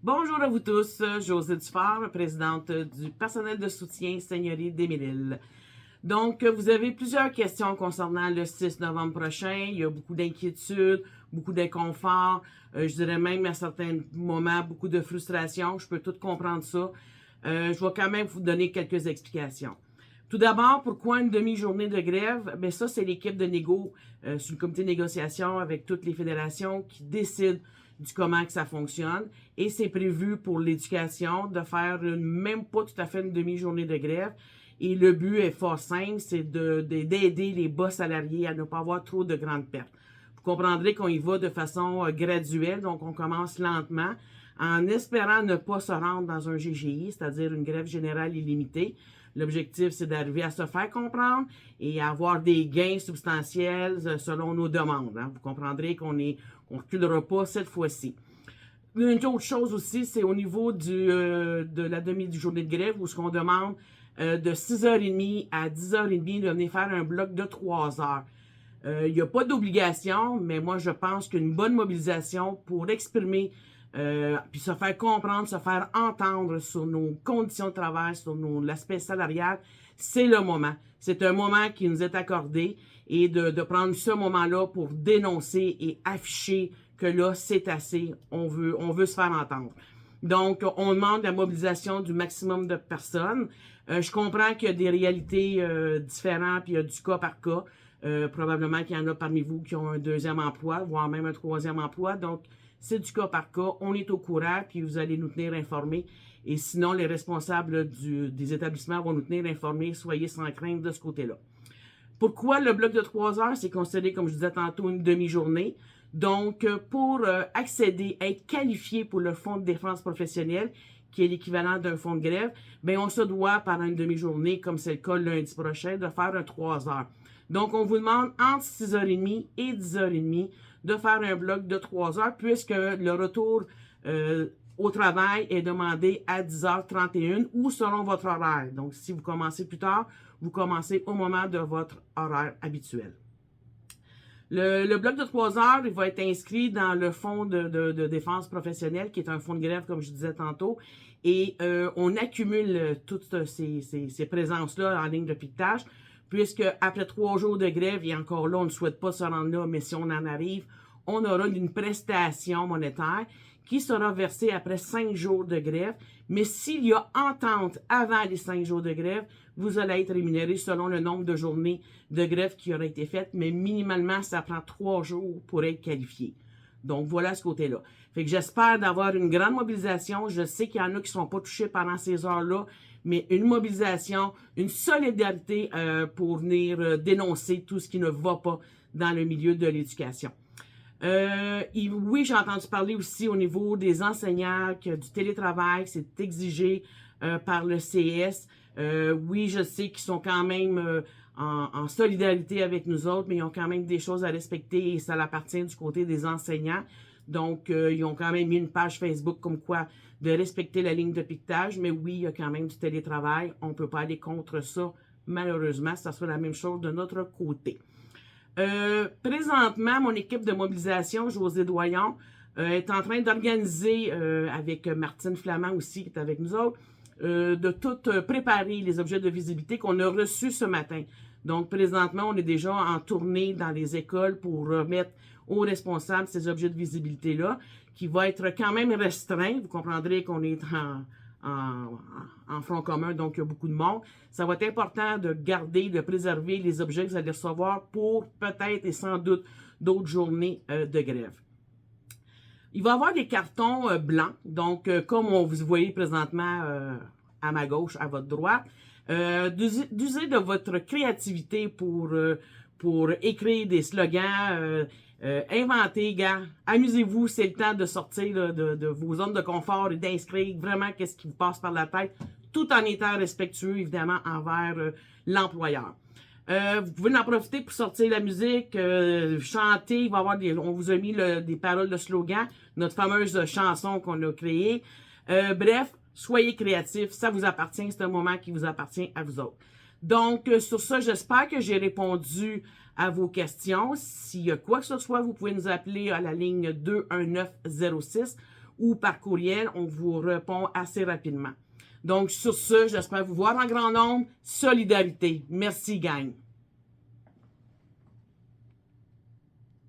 Bonjour à vous tous, Josée Dufort, présidente du personnel de soutien Seigneurie d'Émile. Donc, vous avez plusieurs questions concernant le 6 novembre prochain. Il y a beaucoup d'inquiétudes, beaucoup d'inconfort, je dirais même à certains moments beaucoup de frustration. Je peux tout comprendre ça. Je vais quand même vous donner quelques explications. Tout d'abord, pourquoi une demi-journée de grève? Bien, ça, c'est l'équipe de négo sur le comité de négociation avec toutes les fédérations qui décident du comment que ça fonctionne. Et c'est prévu pour l'éducation de faire même pas tout à fait une demi-journée de grève. Et le but est fort simple, c'est d'aider les bas salariés à ne pas avoir trop de grandes pertes. Vous comprendrez qu'on y va de façon graduelle, donc on commence lentement, en espérant ne pas se rendre dans un GGI, c'est-à-dire une grève générale illimitée. L'objectif, c'est d'arriver à se faire comprendre et à avoir des gains substantiels selon nos demandes. Vous comprendrez qu'on ne reculera pas cette fois-ci. Une autre chose aussi, c'est au niveau de la demi-journée de grève où ce qu'on demande de 6h30 à 10h30 de venir faire un bloc de 3 heures. Il n'y a pas d'obligation, mais moi, je pense qu'une bonne mobilisation pour exprimer puis se faire comprendre, se faire entendre sur nos conditions de travail, sur l'aspect salarial, c'est le moment. C'est un moment qui nous est accordé et de prendre ce moment-là pour dénoncer et afficher que là, c'est assez, on veut se faire entendre. Donc, on demande la mobilisation du maximum de personnes. Je comprends qu'il y a des réalités différentes, puis il y a du cas par cas. Probablement qu'il y en a parmi vous qui ont un deuxième emploi, voire même un troisième emploi. Donc, c'est du cas par cas. On est au courant, puis vous allez nous tenir informés. Et sinon, les responsables des établissements vont nous tenir informés. Soyez sans crainte de ce côté-là. Pourquoi le bloc de 3 heures? C'est considéré, comme je disais tantôt, une demi-journée. Donc, pour accéder, être qualifié pour le fonds de défense professionnelle, qui est l'équivalent d'un fonds de grève, bien, on se doit, pendant une demi-journée, comme c'est le cas lundi prochain, de faire un 3 heures. Donc, on vous demande entre 6h30 et 10h30 de faire un bloc de 3 heures, puisque le retour au travail est demandé à 10h31 ou selon votre horaire. Donc, si vous commencez plus tard, vous commencez au moment de votre horaire habituel. Le bloc de 3 heures, il va être inscrit dans le fonds de défense professionnelle, qui est un fonds de grève, comme je disais tantôt, et on accumule toutes ces présences-là en ligne de piquetage, puisque après 3 jours de grève, et encore là, on ne souhaite pas se rendre là, mais si on en arrive, on aura une prestation monétaire qui sera versée après 5 jours de grève. Mais s'il y a entente avant les 5 jours de grève, vous allez être rémunéré selon le nombre de journées de grève qui auraient été faites, mais minimalement, ça prend 3 jours pour être qualifié. Donc, voilà ce côté-là. Fait que j'espère d'avoir une grande mobilisation. Je sais qu'il y en a qui ne sont pas touchés pendant ces heures-là, mais une mobilisation, une solidarité pour venir dénoncer tout ce qui ne va pas dans le milieu de l'éducation. Oui, j'ai entendu parler aussi au niveau des enseignants que du télétravail, c'est exigé par le CS. Oui, je sais qu'ils sont quand même en solidarité avec nous autres, mais ils ont quand même des choses à respecter et ça appartient du côté des enseignants. Donc, ils ont quand même mis une page Facebook comme quoi de respecter la ligne de piquetage, mais oui, il y a quand même du télétravail. On ne peut pas aller contre ça, malheureusement. Ça sera la même chose de notre côté. Présentement, mon équipe de mobilisation, Josée Doyon, est en train d'organiser, avec Martine Flamand aussi, qui est avec nous autres, de tout préparer les objets de visibilité qu'on a reçus ce matin. Donc, présentement, on est déjà en tournée dans les écoles pour remettre aux responsables ces objets de visibilité-là, qui va être quand même restreint. Vous comprendrez qu'on est en front commun, donc il y a beaucoup de monde. Ça va être important de garder, de préserver les objets que vous allez recevoir pour peut-être et sans doute d'autres journées de grève. Il va y avoir des cartons blancs, donc comme vous voyez présentement à ma gauche, à votre droite, d'user de votre créativité pour écrire des slogans, inventer, gars, amusez-vous, c'est le temps de sortir de vos zones de confort et d'inscrire vraiment qu'est-ce qui vous passe par la tête, tout en étant respectueux, évidemment, envers l'employeur. Vous pouvez en profiter pour sortir la musique, chanter, il va y avoir on vous a mis des paroles de slogan, notre fameuse chanson qu'on a créée. Bref, soyez créatifs, ça vous appartient, c'est un moment qui vous appartient à vous autres. Donc, sur ça, j'espère que j'ai répondu à vos questions. S'il y a quoi que ce soit, vous pouvez nous appeler à la ligne 21906 ou par courriel. On vous répond assez rapidement. Donc, sur ce, j'espère vous voir en grand nombre. Solidarité. Merci, gang.